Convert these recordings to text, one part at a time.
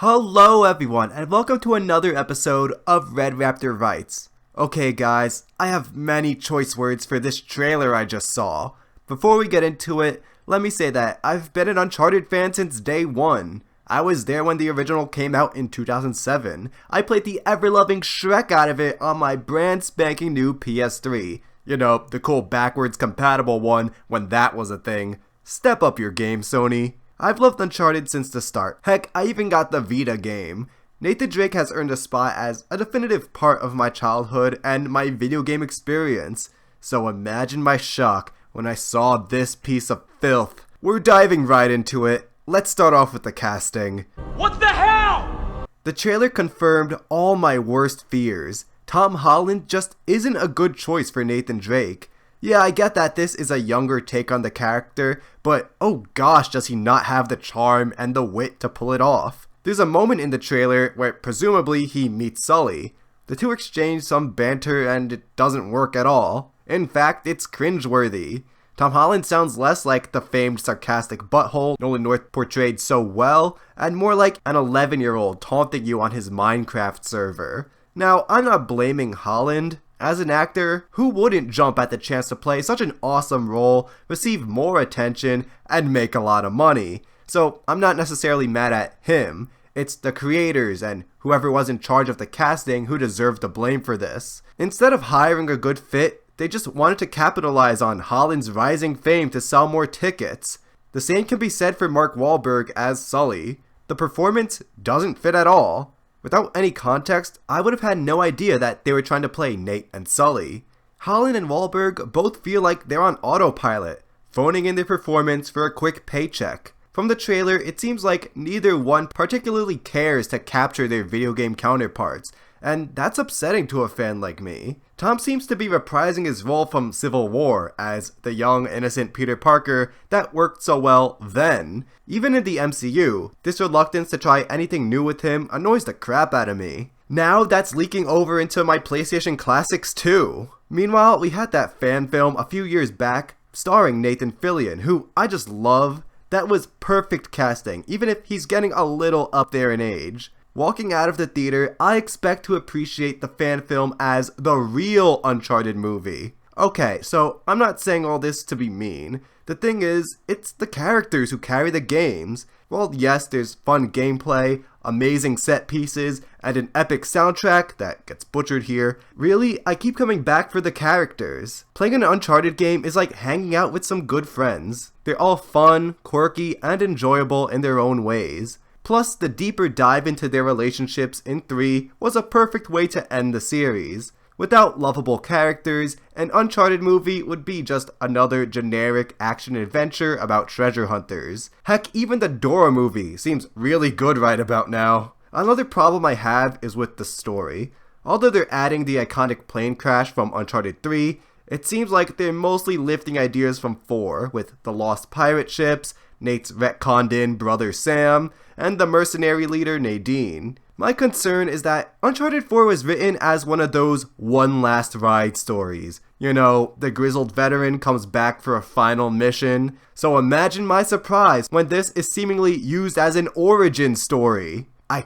Hello everyone, and welcome to another episode of Red Raptor Writes. Okay guys, I have many choice words for this trailer I just saw. Before we get into it, let me say that I've been an Uncharted fan since day one. I was there when the original came out in 2007. I played the ever-loving Shrek out of it on my brand spanking new PS3. You know, the cool backwards compatible one when that was a thing. Step up your game, Sony. I've loved Uncharted since the start. Heck, I even got the Vita game. Nathan Drake has earned a spot as a definitive part of my childhood and my video game experience. So imagine my shock when I saw this piece of filth. We're diving right into it. Let's start off with the casting. What the hell? The trailer confirmed all my worst fears. Tom Holland just isn't a good choice for Nathan Drake. Yeah, I get that this is a younger take on the character, but oh gosh, does he not have the charm and the wit to pull it off. There's a moment in the trailer where presumably he meets Sully. The two exchange some banter and it doesn't work at all. In fact, it's cringeworthy. Tom Holland sounds less like the famed sarcastic butthole Nolan North portrayed so well, and more like an 11-year-old taunting you on his Minecraft server. Now, I'm not blaming Holland. As an actor, who wouldn't jump at the chance to play such an awesome role, receive more attention, and make a lot of money? So I'm not necessarily mad at him. It's the creators and whoever was in charge of the casting who deserve the blame for this. Instead of hiring a good fit, they just wanted to capitalize on Holland's rising fame to sell more tickets. The same can be said for Mark Wahlberg as Sully. The performance doesn't fit at all. Without any context, I would have had no idea that they were trying to play Nate and Sully. Holland and Wahlberg both feel like they're on autopilot, phoning in their performance for a quick paycheck. From the trailer, it seems like neither one particularly cares to capture their video game counterparts, and that's upsetting to a fan like me. Tom seems to be reprising his role from Civil War as the young, innocent Peter Parker that worked so well then. Even in the MCU, this reluctance to try anything new with him annoys the crap out of me. Now that's leaking over into my PlayStation Classics too. Meanwhile, we had that fan film a few years back starring Nathan Fillion, who I just love. That was perfect casting, even if he's getting a little up there in age. Walking out of the theater, I expect to appreciate the fan film as the real Uncharted movie. Okay, so I'm not saying all this to be mean. The thing is, it's the characters who carry the games. Well, yes, there's fun gameplay, amazing set pieces, and an epic soundtrack that gets butchered here. Really, I keep coming back for the characters. Playing an Uncharted game is like hanging out with some good friends. They're all fun, quirky, and enjoyable in their own ways. Plus, the deeper dive into their relationships in 3 was a perfect way to end the series. Without lovable characters, an Uncharted movie would be just another generic action-adventure about treasure hunters. Heck, even the Dora movie seems really good right about now. Another problem I have is with the story. Although they're adding the iconic plane crash from Uncharted 3, it seems like they're mostly lifting ideas from 4, with the lost pirate ships, Nate's retconned-in brother Sam, and the mercenary leader Nadine. My concern is that Uncharted 4 was written as one of those one last ride stories. You know, the grizzled veteran comes back for a final mission. So imagine my surprise when this is seemingly used as an origin story. I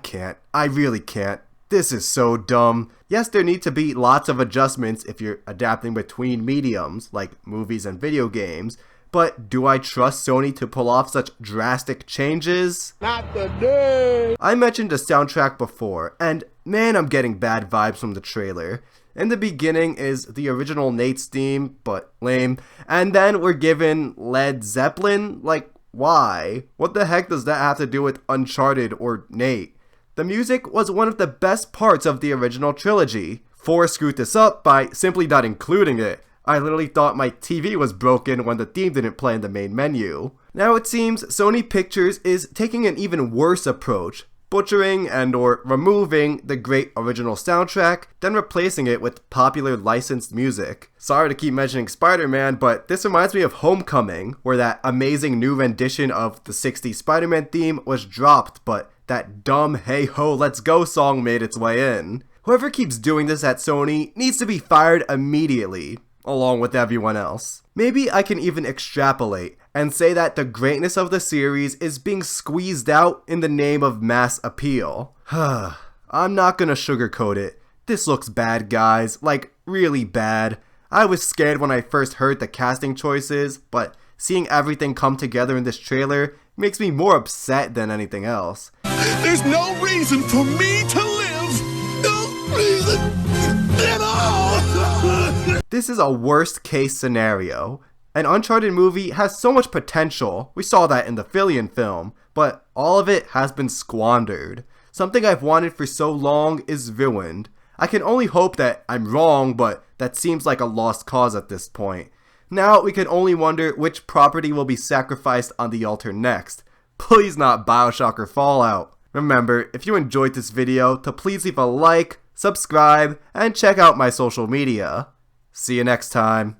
really can't. This is so dumb. Yes, there need to be lots of adjustments if you're adapting between mediums, like movies and video games, but do I trust Sony to pull off such drastic changes? Not today! I mentioned the soundtrack before, and man, I'm getting bad vibes from the trailer. In the beginning is the original Nate's theme, but lame, and then we're given Led Zeppelin? Like, why? What the heck does that have to do with Uncharted or Nate? The music was one of the best parts of the original trilogy. 4 screwed this up by simply not including it. I literally thought my TV was broken when the theme didn't play in the main menu. Now it seems Sony Pictures is taking an even worse approach, butchering and or removing the great original soundtrack, then replacing it with popular licensed music. Sorry to keep mentioning Spider-Man, but this reminds me of Homecoming, where that amazing new rendition of the 60s Spider-Man theme was dropped, but that dumb Hey Ho Let's Go song made its way in. Whoever keeps doing this at Sony needs to be fired immediately. along with everyone else. Maybe I can even extrapolate and say that the greatness of the series is being squeezed out in the name of mass appeal. I'm not gonna sugarcoat it. This looks bad, guys, like really bad. I was scared when I first heard the casting choices, but seeing everything come together in this trailer makes me more upset than anything else. There's no reason for me to live. No reason at all. This is a worst case scenario. An Uncharted movie has so much potential. We saw that in the Fillion film, but all of it has been squandered. Something I've wanted for so long is ruined. I can only hope that I'm wrong, but that seems like a lost cause at this point. Now we can only wonder which property will be sacrificed on the altar next. Please not BioShock or Fallout. Remember, if you enjoyed this video, to please leave a like, subscribe, and check out my social media. See you next time.